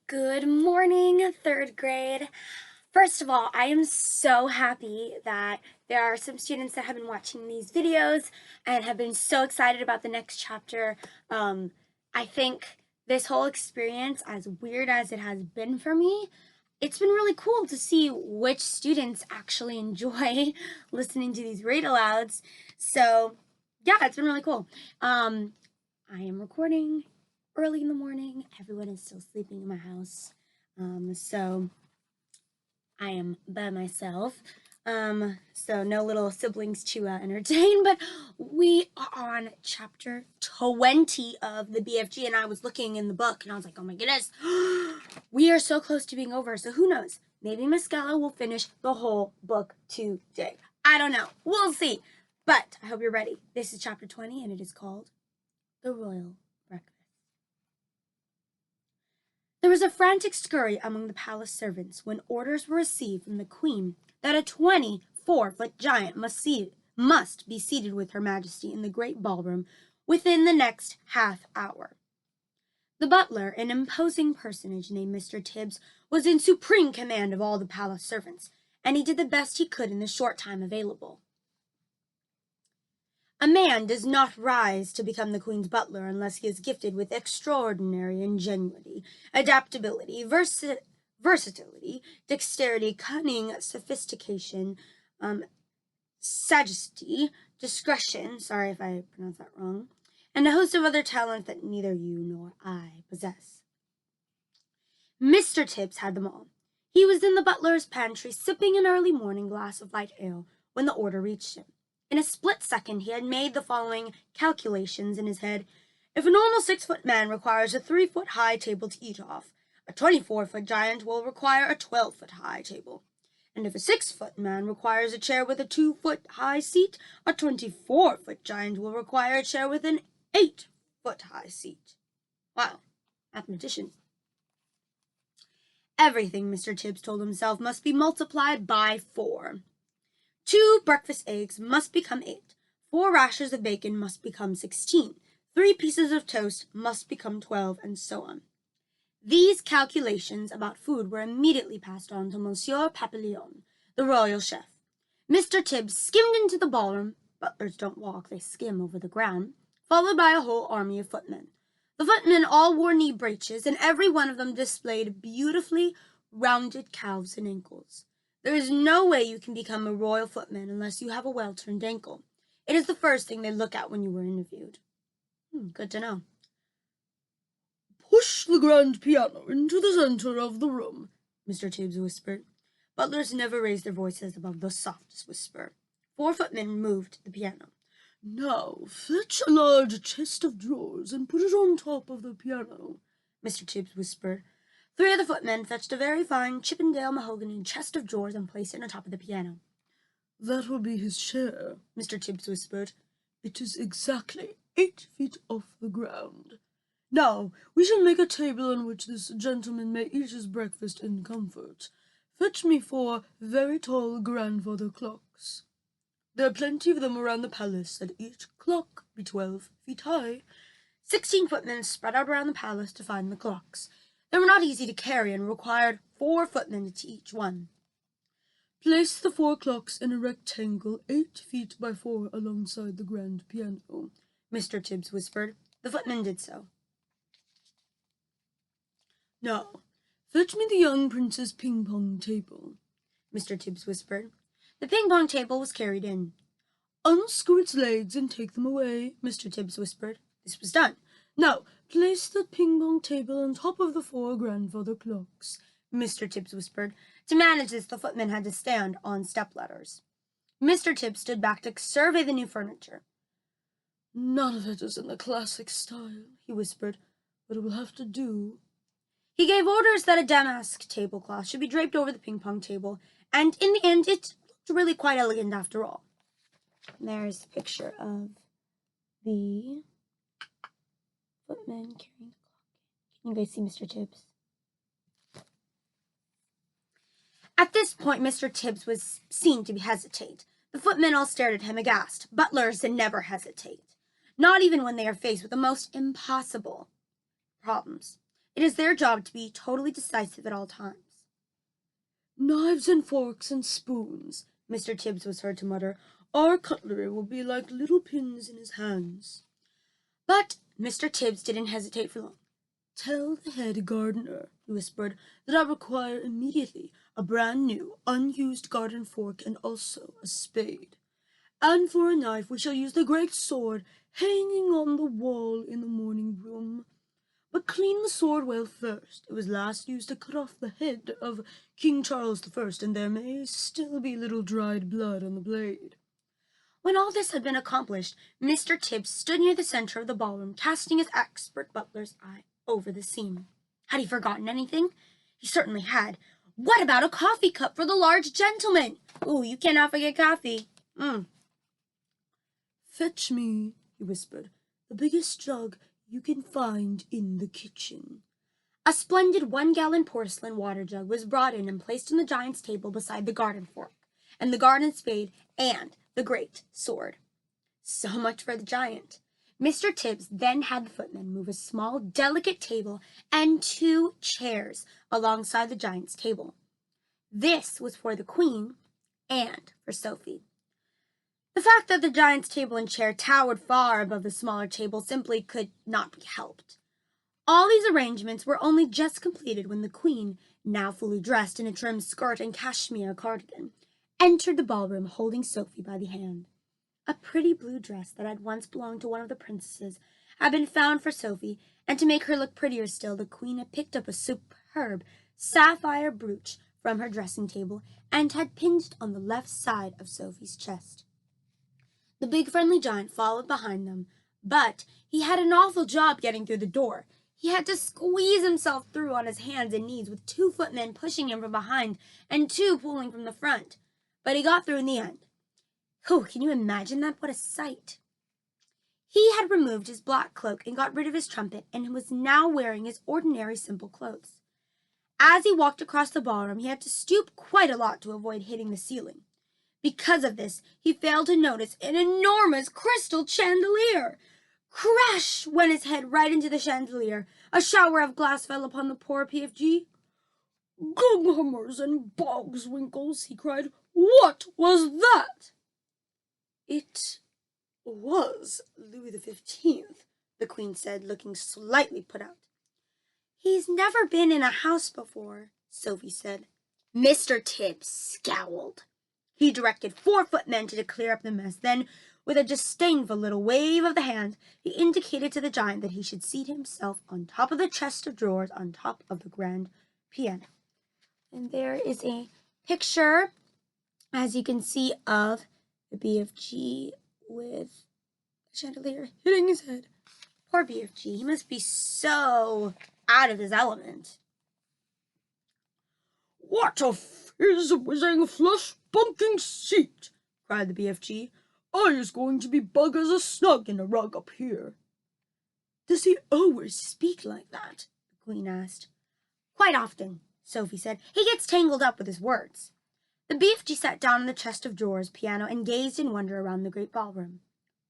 Good morning, third grade. First of all, I am so happy that there are some students that have been watching these videos and have been so excited about the next chapter. I think this whole experience, as weird as it has been for me, it's been really cool to see which students actually enjoy listening to these read alouds. So, yeah, it's been really cool. I am recording early in the morning. Everyone is still sleeping in my house. So I am by myself. So no little siblings to entertain, but we are on chapter 20 of the BFG, and I was looking in the book and I was like, oh my goodness, we are so close to being over. So who knows? Maybe Miss Gala will finish the whole book today. I don't know. We'll see. But I hope you're ready. This is chapter 20, and it is called The Royal Breakfast. There was a frantic scurry among the palace servants when orders were received from the queen that a 24-foot giant must be seated with her majesty in the great ballroom within the next half hour. The butler, an imposing personage named Mr. Tibbs, was in supreme command of all the palace servants, and he did the best he could in the short time available. A man does not rise to become the queen's butler unless he is gifted with extraordinary ingenuity, adaptability, versatility, dexterity, cunning, sophistication, sagacity, discretion, sorry if I pronounced that wrong, and a host of other talents that neither you nor I possess. Mr. Tibbs had them all. He was in the butler's pantry sipping an early morning glass of light ale when the order reached him. In a split second he had made the following calculations in his head. If a normal 6-foot man requires a 3-foot high table to eat off, a 24-foot giant will require a 12-foot high table. And if a 6-foot man requires a chair with a 2-foot high seat, a 24-foot giant will require a chair with an 8-foot high seat. Wow, mathematician. Everything, Mr. Tibbs told himself, must be multiplied by 4. 2 breakfast eggs must become 8. 4 rashers of bacon must become 16. 3 pieces of toast must become 12, and so on. These calculations about food were immediately passed on to Monsieur Papillon, the royal chef. Mr. Tibbs skimmed into the ballroom — butlers don't walk, they skim over the ground — followed by a whole army of footmen. The footmen all wore knee breeches, and every one of them displayed beautifully rounded calves and ankles. There is no way you can become a royal footman unless you have a well-turned ankle. It is the first thing they look at when you were interviewed. Good to know. Push the grand piano into the center of the room, Mr. Tibbs whispered. Butlers never raised their voices above the softest whisper. 4 footmen moved the piano. Now fetch a large chest of drawers and put it on top of the piano, Mr. Tibbs whispered. 3 of the footmen fetched a very fine Chippendale mahogany chest of drawers and placed it on top of the piano. That will be his chair, Mr. Tibbs whispered. It is exactly 8 feet off the ground. Now we shall make a table on which this gentleman may eat his breakfast in comfort. Fetch me 4 very tall grandfather clocks. There are plenty of them around the palace, and each clock be 12 feet high. 16 footmen spread out around the palace to find the clocks. They were not easy to carry and required 4 footmen to each one. Place the 4 clocks in a rectangle 8 feet by 4 alongside the grand piano, Mr. Tibbs whispered. The footmen did so. Now, fetch me the young prince's ping-pong table, Mr. Tibbs whispered. The ping-pong table was carried in. Unscrew its legs and take them away, Mr. Tibbs whispered. This was done. Now, place the ping-pong table on top of the 4 grandfather clocks, Mr. Tibbs whispered. To manage this, the footmen had to stand on step-ladders. Mr. Tibbs stood back to survey the new furniture. None of it is in the classic style, he whispered, but it will have to do. He gave orders that a damask tablecloth should be draped over the ping-pong table, and in the end it looked really quite elegant after all. And there's a picture of the footman carrying the clock. Can you guys see Mr. Tibbs? At this point, Mr. Tibbs was seen to hesitate. The footmen all stared at him aghast. Butlers never hesitate, not even when they are faced with the most impossible problems. It is their job to be totally decisive at all times. Knives and forks and spoons, Mr. Tibbs was heard to mutter. Our cutlery will be like little pins in his hands. But Mr. Tibbs didn't hesitate for long. Tell the head gardener, he whispered, that I require immediately a brand new, unused garden fork and also a spade. And for a knife we shall use the great sword hanging on the wall in the morning room. But clean the sword well first. It was last used to cut off the head of King Charles I, and there may still be little dried blood on the blade. When all this had been accomplished, Mr. Tibbs stood near the center of the ballroom, casting his expert butler's eye over the scene. Had he forgotten anything? He certainly had. What about a coffee cup for the large gentleman? Ooh, you cannot forget coffee. Fetch me, he whispered, the biggest jug you can find in the kitchen. A splendid 1-gallon porcelain water jug was brought in and placed on the giant's table beside the garden fork, and the garden spade, and the great sword. So much for the giant. Mr. Tibbs then had the footman move a small, delicate table and 2 chairs alongside the giant's table. This was for the queen and for Sophie. The fact that the giant's table and chair towered far above the smaller table simply could not be helped. All these arrangements were only just completed when the queen, now fully dressed in a trim skirt and cashmere cardigan, entered the ballroom holding Sophie by the hand. A pretty blue dress that had once belonged to one of the princesses had been found for Sophie, and to make her look prettier still, the queen had picked up a superb sapphire brooch from her dressing table and had pinned it on the left side of Sophie's chest. The big friendly giant followed behind them, but he had an awful job getting through the door. He had to squeeze himself through on his hands and knees, with 2 footmen pushing him from behind and 2 pulling from the front. But he got through in the end. Whew, can you imagine that? What a sight! He had removed his black cloak and got rid of his trumpet, and was now wearing his ordinary simple clothes. As he walked across the ballroom, he had to stoop quite a lot to avoid hitting the ceiling. Because of this, he failed to notice an enormous crystal chandelier. Crash went his head right into the chandelier. A shower of glass fell upon the poor PFG. Gunghammers and bogswinkles, he cried. What was that? It was Louis XV, the queen said, looking slightly put out. He's never been in a house before, Sophie said. Mr. Tibbs scowled. He directed 4 footmen to clear up the mess. Then, with a disdainful little wave of the hand, he indicated to the giant that he should seat himself on top of the chest of drawers on top of the grand piano. And there is a picture, as you can see, of the BFG with the chandelier hitting his head. Poor BFG, he must be so out of his element. What a fizz-whizzing, flush-bunking seat, cried the BFG. I is going to be bug as a snug in a rug up here. Does he always speak like that? The queen asked. Quite often, Sophie said. He gets tangled up with his words. The BFG sat down on the chest of drawers piano and gazed in wonder around the great ballroom.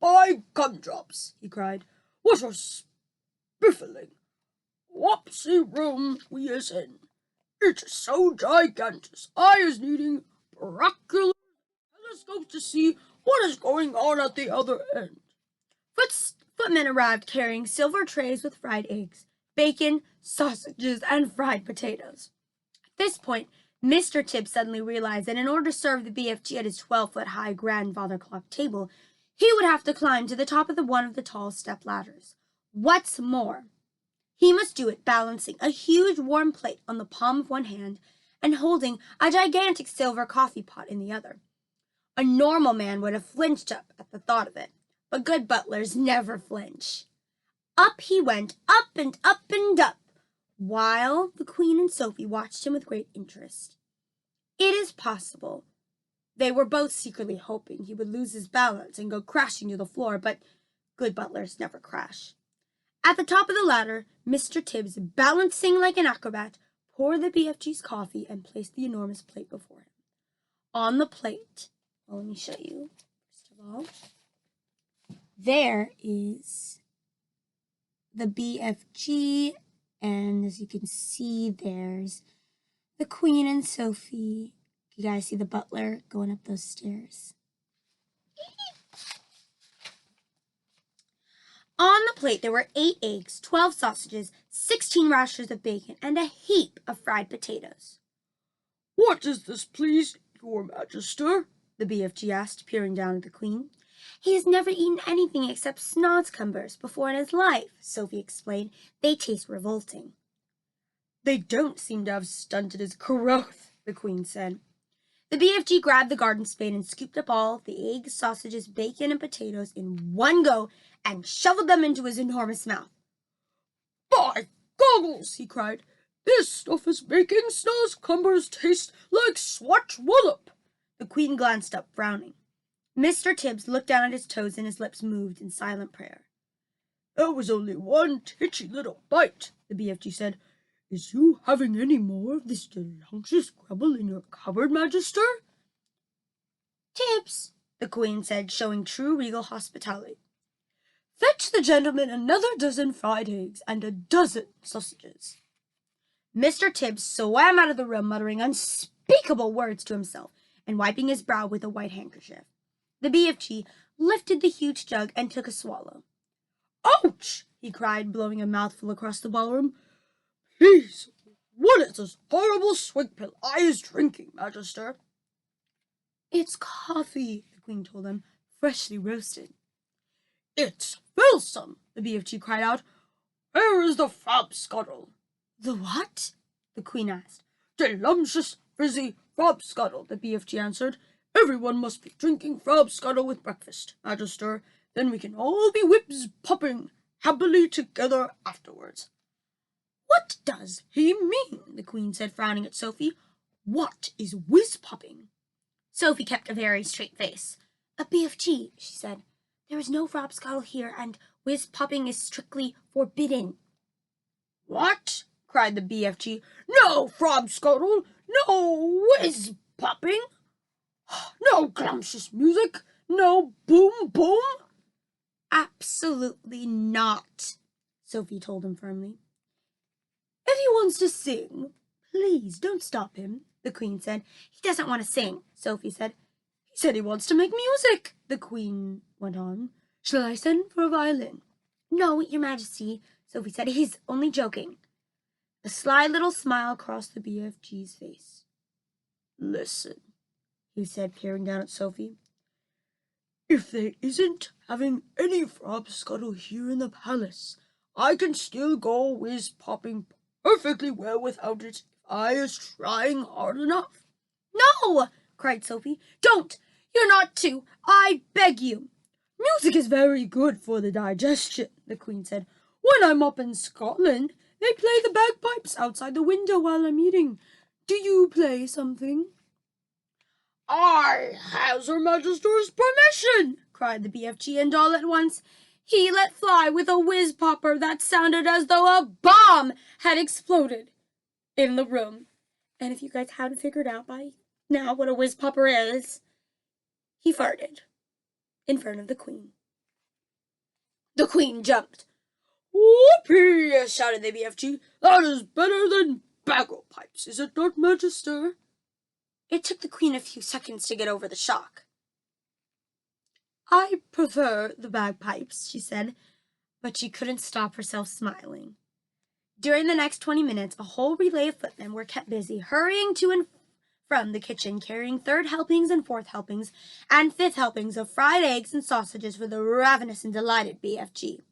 By gumdrops, he cried, what a spiffling, wopsy room we is in. It is so gigantic, I is needing oracular telescopes to see what is going on at the other end. Footmen arrived carrying silver trays with fried eggs, bacon, sausages, and fried potatoes. At this point, Mr. Tibbs suddenly realized that in order to serve the BFG at his 12-foot-high grandfather clock table, he would have to climb to the top of one of the tall step ladders. What's more, he must do it balancing a huge warm plate on the palm of one hand and holding a gigantic silver coffee pot in the other. A normal man would have flinched up at the thought of it, but good butlers never flinch. Up he went, up and up and up, while the queen and Sophie watched him with great interest. It is possible they were both secretly hoping he would lose his balance and go crashing to the floor, but good butlers never crash. At the top of the ladder, Mr. Tibbs, balancing like an acrobat, poured the BFG's coffee and placed the enormous plate before him. On the plate, well, let me show you, first of all, there is the BFG And as you can see, there's the Queen and Sophie. You guys see the butler going up those stairs. On the plate, there were 8 eggs, 12 sausages, 16 rashers of bacon, and a heap of fried potatoes. "What is this, please, your Magister?" the BFG asked, peering down at the Queen. He has never eaten anything except snodscumbers before in his life, Sophie explained. They taste revolting. They don't seem to have stunted his growth, the Queen said. The BFG grabbed the garden spade and scooped up all the eggs, sausages, bacon, and potatoes in one go and shoveled them into his enormous mouth. "By goggles!" he cried. "This stuff is making snodscumbers taste like Swatch Wallop." The Queen glanced up, frowning. Mr. Tibbs looked down at his toes and his lips moved in silent prayer. "That was only one titchy little bite," the BFG said. "Is you having any more of this delicious grubble in your cupboard, Magister?" "Tibbs," the Queen said, showing true regal hospitality, "fetch the gentleman another dozen fried eggs and a dozen sausages." Mr. Tibbs swam out of the room, muttering unspeakable words to himself and wiping his brow with a white handkerchief. The BFG lifted the huge jug and took a swallow. "Ouch!" he cried, blowing a mouthful across the ballroom. "Please, what is this horrible swig pill I is drinking, Magister?" "It's coffee," the Queen told him, "freshly roasted." "It's filsome!" the BFG cried out. "Where is the frab scuttle?" "The what?" the Queen asked. "Delumptious, frizzy frab scuttle," the BFG answered. "Everyone must be drinking frab scuttle with breakfast, Magister. Then we can all be whips popping happily together afterwards." "What does he mean?" the Queen said, frowning at Sophie. "What is whiz-popping?" Sophie kept a very straight face. "A BFG," she said. "There is no frabscuttle here, and whiz-popping is strictly forbidden." "What?" cried the BFG. "No frabscuttle, no whiz-popping, no glumptious music, no boom-boom?" "Absolutely not," Sophie told him firmly. "If he wants to sing, please don't stop him," the Queen said. "He doesn't want to sing," Sophie said. "He said he wants to make music," the Queen went on. "Shall I send for a violin?" "No, Your Majesty," Sophie said. "He's only joking." A sly little smile crossed the BFG's face. "Listen," he said, peering down at Sophie. "If there isn't having any frabscuttle here in the palace, I can still go whiz-popping perfectly well without it if I is trying hard enough." "No!" cried Sophie. "Don't! You're not to! I beg you!" "Music is very good for the digestion," the Queen said. "When I'm up in Scotland, they play the bagpipes outside the window while I'm eating. Do you play something?" "I has Her Majesty's permission!" cried the BFG, and all at once he let fly with a whiz-popper that sounded as though a bomb had exploded in the room. And if you guys haven't figured out by now what a whiz-popper is, he farted in front of the Queen. The Queen jumped. "Whoopee!" shouted the BFG. "That is better than bagpipes, is it not, Magister?" It took the Queen a few seconds to get over the shock. "I prefer the bagpipes," she said, but she couldn't stop herself smiling. During the next 20 minutes, a whole relay of footmen were kept busy, hurrying to and from the kitchen, carrying third helpings and fourth helpings and fifth helpings of fried eggs and sausages for the ravenous and delighted BFG.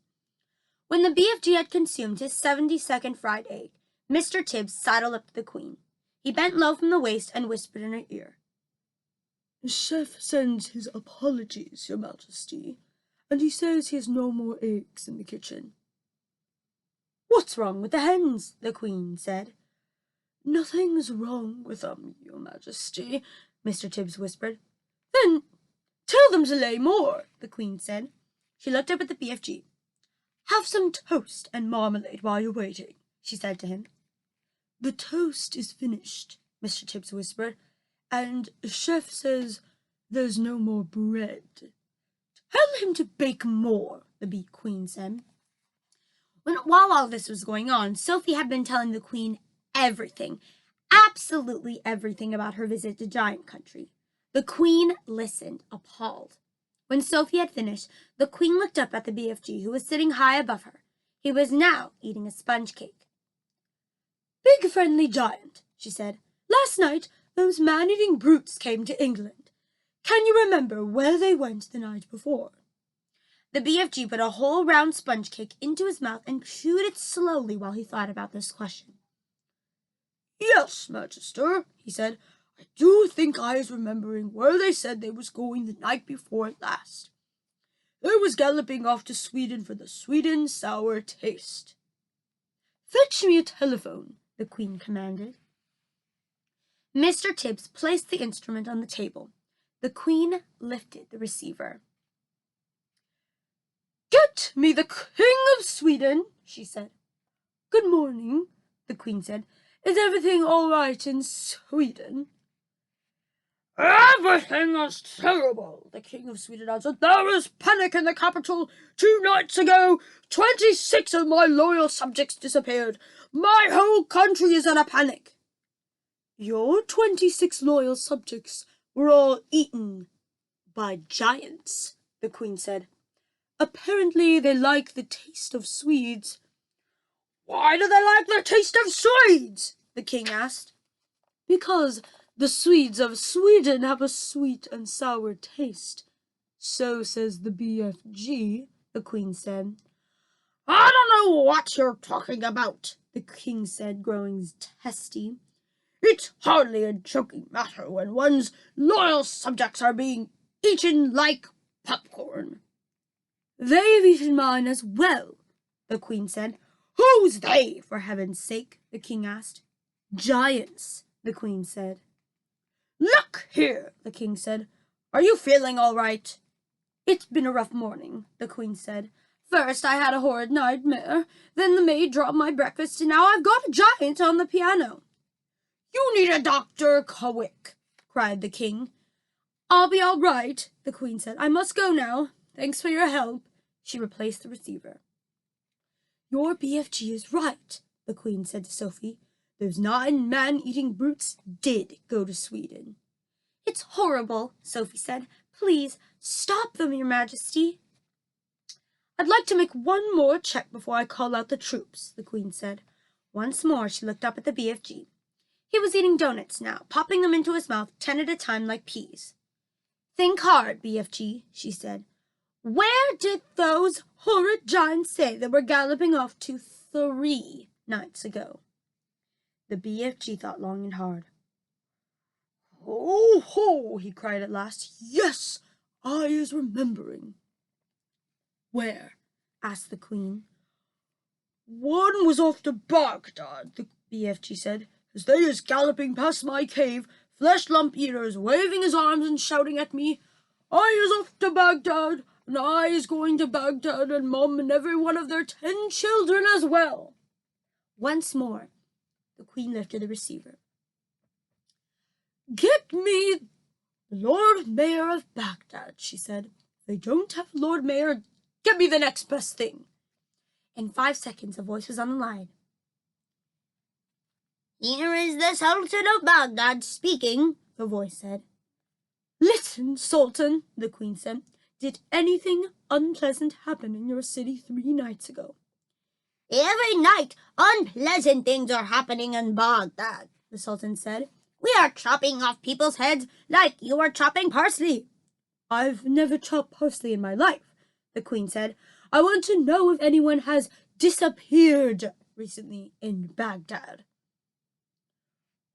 When the BFG had consumed his 72nd fried egg, Mr. Tibbs sidled up to the Queen. He bent low from the waist and whispered in her ear. "The chef sends his apologies, Your Majesty, and he says he has no more eggs in the kitchen." "What's wrong with the hens?" the Queen said. "Nothing's wrong with them, Your Majesty," Mr. Tibbs whispered. "Then tell them to lay more," the Queen said. She looked up at the BFG. "Have some toast and marmalade while you're waiting," she said to him. "The toast is finished," Mr. Tibbs whispered, "and the chef says there's no more bread." "Tell him to bake more," the Queen said. While all this was going on, Sophie had been telling the queen everything, absolutely everything about her visit to Giant Country. The queen listened, appalled. When Sophie had finished, the queen looked up at the BFG, who was sitting high above her. He was now eating a sponge cake. "Big friendly giant," she said, "last night those man-eating brutes came to England. Can you remember where they went the night before?" The BFG put a whole round sponge cake into his mouth and chewed it slowly while he thought about this question. "Yes, Magister," he said, "I do think I is remembering where they said they was going the night before last. They was galloping off to Sweden for the sweet and sour taste." "Fetch me a telephone," the queen commanded. Mr. Tibbs placed the instrument on the table. The queen lifted the receiver. "Get me the King of Sweden," she said. "Good morning," the queen said. "Is everything all right in Sweden?" "Everything is terrible," the King of Sweden answered. "There is panic in the capital. 2 nights ago, 26 of my loyal subjects disappeared. My whole country is in a panic." "Your 26 loyal subjects were all eaten by giants," the queen said. "Apparently they like the taste of Swedes." "Why do they like the taste of Swedes?" the king asked. "Because the Swedes of Sweden have a sweet and sour taste. So says the BFG, the queen said. "I don't know what you're talking about," the king said, growing testy. "It's hardly a joking matter when one's loyal subjects are being eaten like popcorn." "They've eaten mine as well," the queen said. "Who's they, for heaven's sake?" the king asked. "Giants," the queen said. "Look here," the king said. "Are you feeling all right?" "It's been a rough morning," the queen said. "First I had a horrid nightmare, then the maid dropped my breakfast, and now I've got a giant on the piano." "You need a doctor, quick," cried the king. "I'll be all right," the queen said. "I must go now. Thanks for your help." She replaced the receiver. "Your BFG is right," the queen said to Sophie. "Those 9 man-eating brutes did go to Sweden." "It's horrible," Sophie said. "Please stop them, Your Majesty." "I'd like to make one more check before I call out the troops," the queen said. Once more she looked up at the BFG. He was eating donuts now, popping them into his mouth 10 at a time like peas. "Think hard, BFG," she said. "Where did those horrid giants say they were galloping off to 3 nights ago?" The BFG thought long and hard. "Oh, ho!" he cried at last. "Yes, I is remembering." "Where?" asked the queen. "One was off to Baghdad," the BFG said, "as they is galloping past my cave, flesh lump eaters waving his arms and shouting at me, 'I is off to Baghdad, and I is going to Baghdad, and Mum and every one of their 10 children as well.'" Once more the queen lifted the receiver. "Get me the Lord Mayor of Baghdad," she said. "If they don't have a Lord Mayor, get me the next best thing." In 5 seconds a voice was on the line. "Here is the Sultan of Baghdad speaking," the voice said. "Listen, Sultan," the queen said. "Did anything unpleasant happen in your city 3 nights ago?" "Every night unpleasant things are happening in Baghdad," the Sultan said. "We are chopping off people's heads like you are chopping parsley." "I've never chopped parsley in my life," the queen said. "I want to know if anyone has disappeared recently in Baghdad."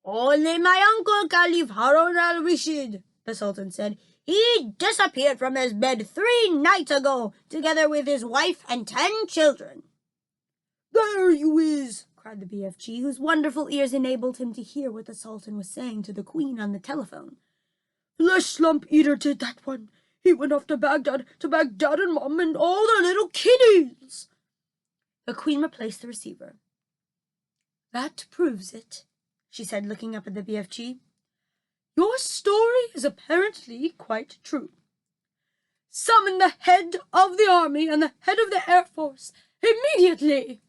"Only my uncle Caliph Harun al-Rashid," the Sultan said. "He disappeared from his bed 3 nights ago, together with his wife and 10 children." "There you is!" cried the BFG, whose wonderful ears enabled him to hear what the Sultan was saying to the queen on the telephone. "Flesh lump eater did that one. He went off to Baghdad and Mum and all their little kiddies." The queen replaced the receiver. "That proves it," she said, looking up at the BFG. "Your story is apparently quite true. Summon the head of the army and the head of the Air Force Immediately!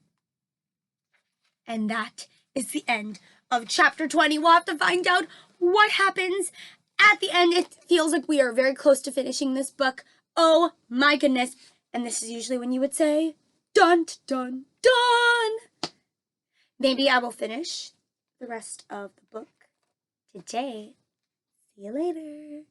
And that is the end of chapter 20. We'll have to find out what happens at the end. It feels like we are very close to finishing this book. Oh my goodness. And this is usually when you would say, dun, dun, dun. Maybe I will finish the rest of the book today. See you later.